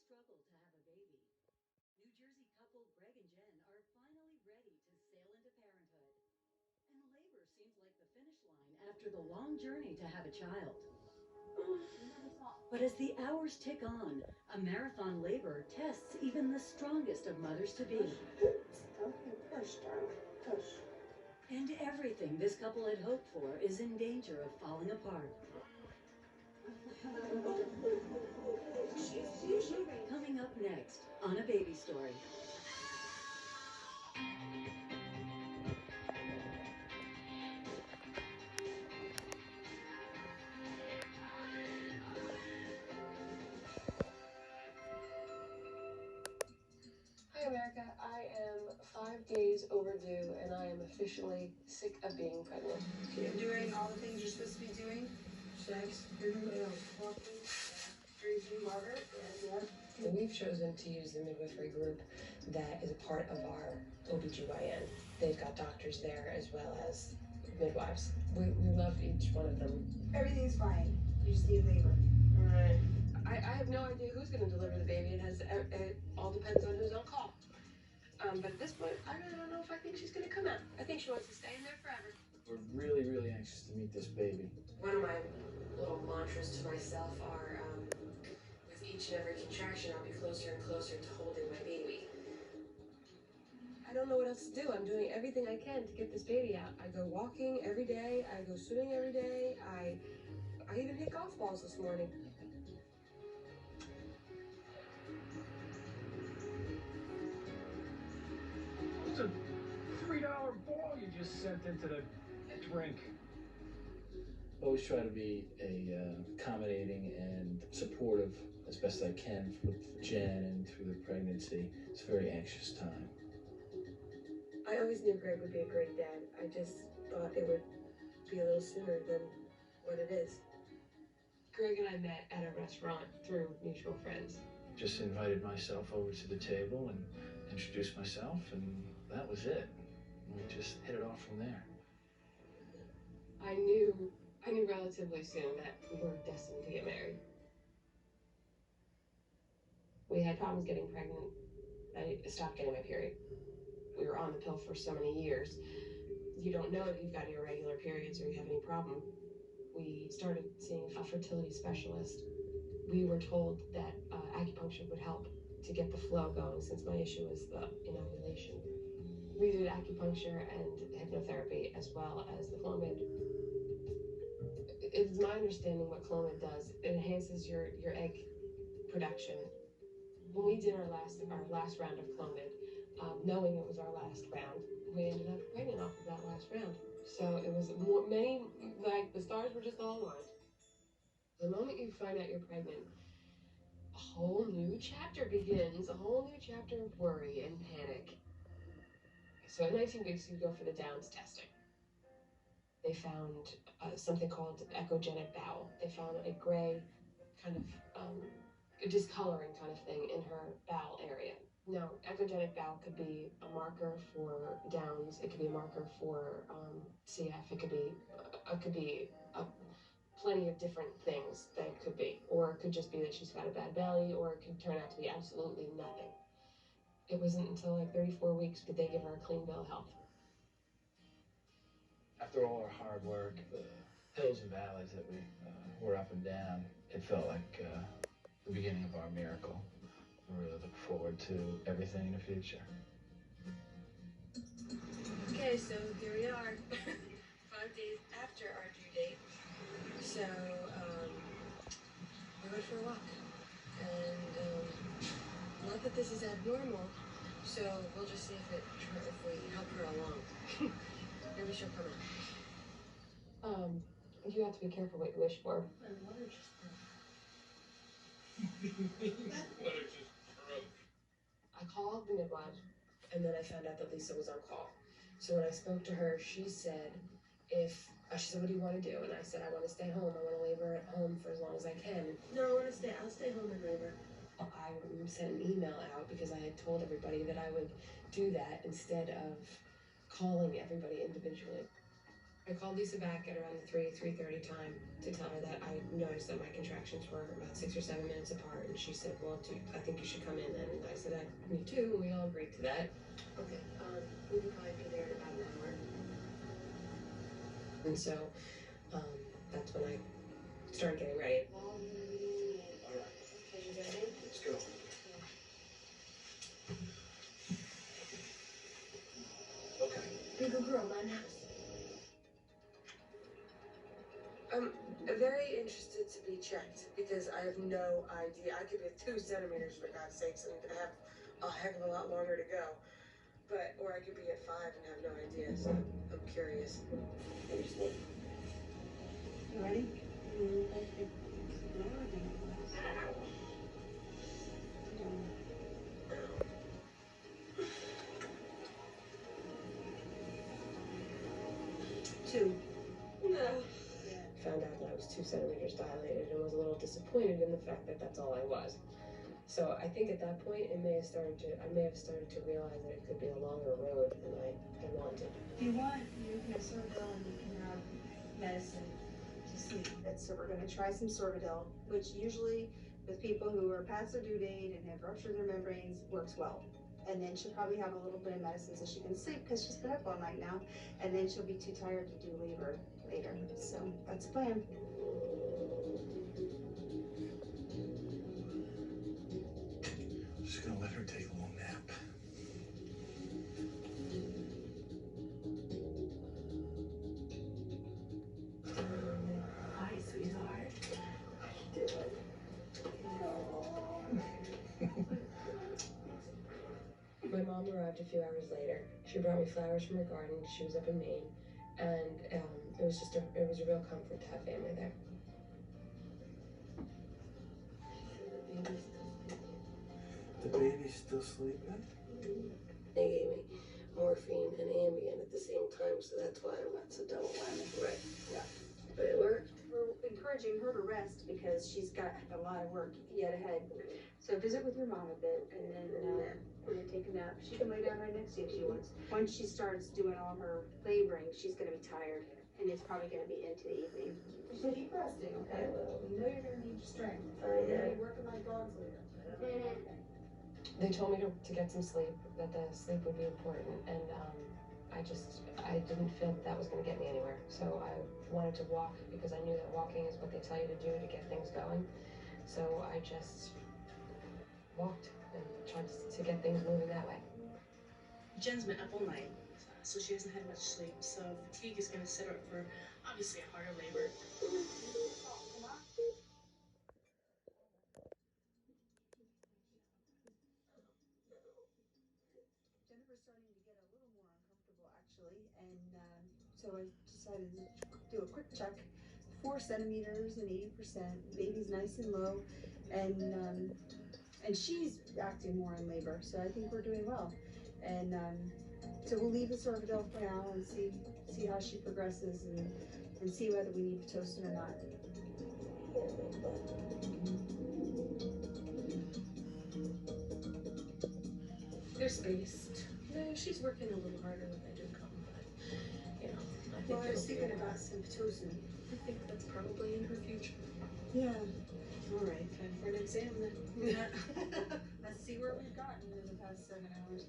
struggle to have a baby, New Jersey couple Greg and Jen are finally ready to sail into parenthood. And labor seems like the finish line after the long journey to have a child. But as the hours tick on, a marathon labor tests even the strongest of mothers-to-be. Okay, push, darling, push. And everything this couple had hoped for is in danger of falling apart. Coming up next on A Baby Story. Hi, America. I am 5 days overdue, and I am officially sick of being pregnant. You're doing all the things you're supposed to be doing. Sex, everybody else, walking, drinking water, and And we've chosen to use the midwifery group that is a part of our OBGYN. They've got doctors there as well as midwives. We love each one of them. everything's fine. You just need labor. Right. I have no idea who's going to deliver the baby. It all depends on who's on call. But at this point, I really don't know if I think she's going to come out. I think she wants to stay in there forever. We're really, really anxious to meet this baby. One of my little mantras to myself are, with each and every contraction, I'll be closer and closer to holding my baby. I don't know what else to do. I'm doing everything I can to get this baby out. I go walking every day. I go swimming every day. I even hit golf balls this morning. It's a $3 ball you just sent into the drink. Always try to be accommodating and supportive as best I can with Jen and through the pregnancy. It's a very anxious time. I always knew Greg would be a great dad. I just thought it would be a little sooner than what it is. Greg and I met at a restaurant through mutual friends. Just invited myself over to the table and introduced myself, and that was it. We just hit it off from there. I knew relatively soon that we were destined to get married. We had problems getting pregnant. I stopped getting my period. We were on the pill for so many years. You don't know if you've got irregular periods or you have any problem. We started seeing a fertility specialist. We were told that acupuncture would help to get the flow going since my issue was the inoculation. We did acupuncture and hypnotherapy as well as the Clomid. It is my understanding what Clomid does. It enhances your egg production. When we did our last round of Clomid, knowing it was our last round, we ended up pregnant off of that last round. So it was like the stars were just all aligned. The moment you find out you're pregnant, a whole new chapter begins, a whole new chapter of worry and panic. So at 19 weeks, you go for the Downs testing. They found something called echogenic bowel. They found a gray kind of discoloring kind of thing in her bowel area. Now, echogenic bowel could be a marker for Downs. It could be a marker for CF. It could be plenty of different things that it could be. Or it could just be that she's got a bad belly, or it could turn out to be absolutely nothing. It wasn't until like 34 weeks did they give her a clean bill of health. After all our hard work, the hills and valleys that we were up and down, it felt like the beginning of our miracle. We really look forward to everything in the future. Okay, so here we are, 5 days after our due date. So we went for a walk, and not that this is abnormal, so we'll just see if we help her along. Maybe she'll come out. You have to be careful what you wish for. I called the midwife, and then I found out that Lisa was on call. So when I spoke to her, she said, she said, what do you want to do? And I said, I want to stay home. I want to labor at home for as long as I can. No, I'll stay home and labor. I sent an email out because I had told everybody that I would do that instead of calling everybody individually. I called Lisa back at around the 3:30 time to tell her that I noticed that my contractions were about 6 or 7 minutes apart, and she said, well, I think you should come in then. And I said, me too, and we all agreed to that. Okay, we can probably be there in about an hour. And so, that's when I started getting ready. All right, Okay, you ready? let's go. Okay. Big girl, my house. I'm very interested to be checked because I have no idea. I could be at 2 centimeters for God's sakes and have a heck of a lot longer to go. Or I could be at 5 and have no idea. So I'm curious. Interesting. You ready? Two. No. Found out that I was 2 centimeters dilated and was a little disappointed in the fact that that's all I was. So I think at that point I may have started to realize that it could be a longer road than I wanted. If you want, you can have Sorbital and you can have medicine to sleep. So we're going to try some Sorbital, which usually with people who are past their due date and have ruptured their membranes works well. And then she'll probably have a little bit of medicine so she can sleep because she's been up all night now. And then she'll be too tired to do labor later. So that's the plan. Just gonna let her take a little nap. Hi, sweetheart. My mom arrived a few hours later. She brought me flowers from her garden. She was up in Maine, and it was a real comfort to have family there. The baby's still sleeping? They gave me morphine and Ambien at the same time, so that's why it's a double whammy. Right. Yeah. But it worked. We're encouraging her to rest because she's got a lot of work yet ahead. So visit with your mom a bit and then we're gonna take a nap. She can lay down right next to you if she wants. Once she starts doing all her laboring, she's gonna be tired and it's probably gonna be into the evening. So keep resting, okay? You know you're gonna need your strength. You're gonna be working like dogs later. They told me to get some sleep, that the sleep would be important, and I didn't feel that was going to get me anywhere. So I wanted to walk because I knew that walking is what they tell you to do to get things going. So I just walked and tried to get things moving that way. Jen's been up all night, so she hasn't had much sleep. So fatigue is going to set her up for obviously a harder labor. Jennifer's starting to get a little more uncomfortable actually, and so I decided to do a quick check. 4 centimeters and 80%. Baby's nice and low, and she's acting more in labor, so I think we're doing well. And so we'll leave the Sorbital for now and see how she progresses and see whether we need Pitocin or not. They're spaced. No, she's working a little harder when they do come, but you know, I think I was thinking about some Pitocin. I think that's probably in her future. Yeah. All right, time for an exam then. Let's see where we've gotten in the past 7 hours.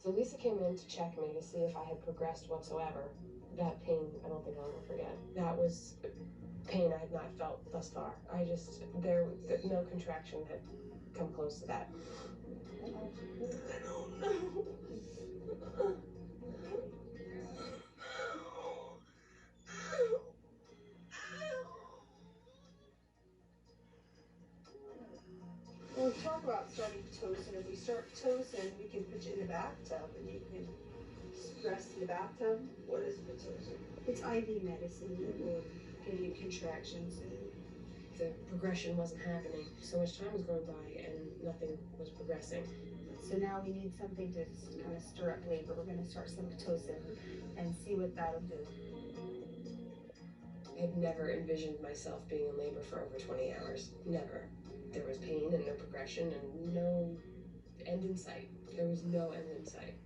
So Lisa came in to check me to see if I had progressed whatsoever. That pain, I don't think I'll ever forget. That was pain I had not felt thus far. No contraction had come close to that. I don't know. Well, we talk about starting Pitocin. If we start Pitocin, we can put you in the bathtub and you can rest in the bathtub. What is Pitocin? It's IV medicine that will give you contractions. The progression wasn't happening. So much time was going by and nothing was progressing. So now we need something to kind of stir up labor. We're going to start some Pitocin and see what that'll do. I had never envisioned myself being in labor for over 20 hours. Never. There was pain and no progression and no end in sight. There was no end in sight.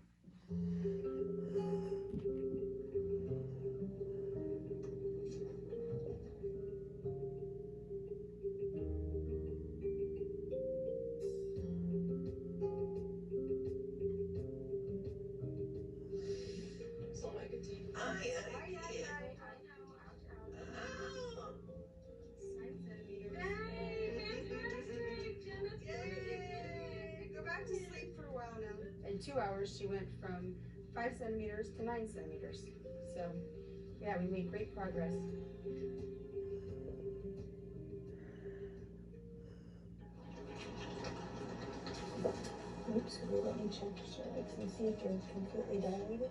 2 hours, she went from 5 centimeters to 9 centimeters. So, yeah, we made great progress. Oops, will you let me check your cervix and see if you're completely dilated?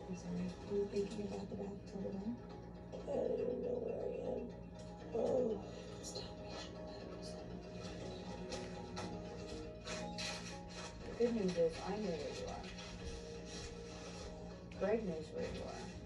I'm sorry, are you thinking about the bathtub at all? I don't even know where I am. Oh, stop me. The good news is I know where you are. Greg knows where you are.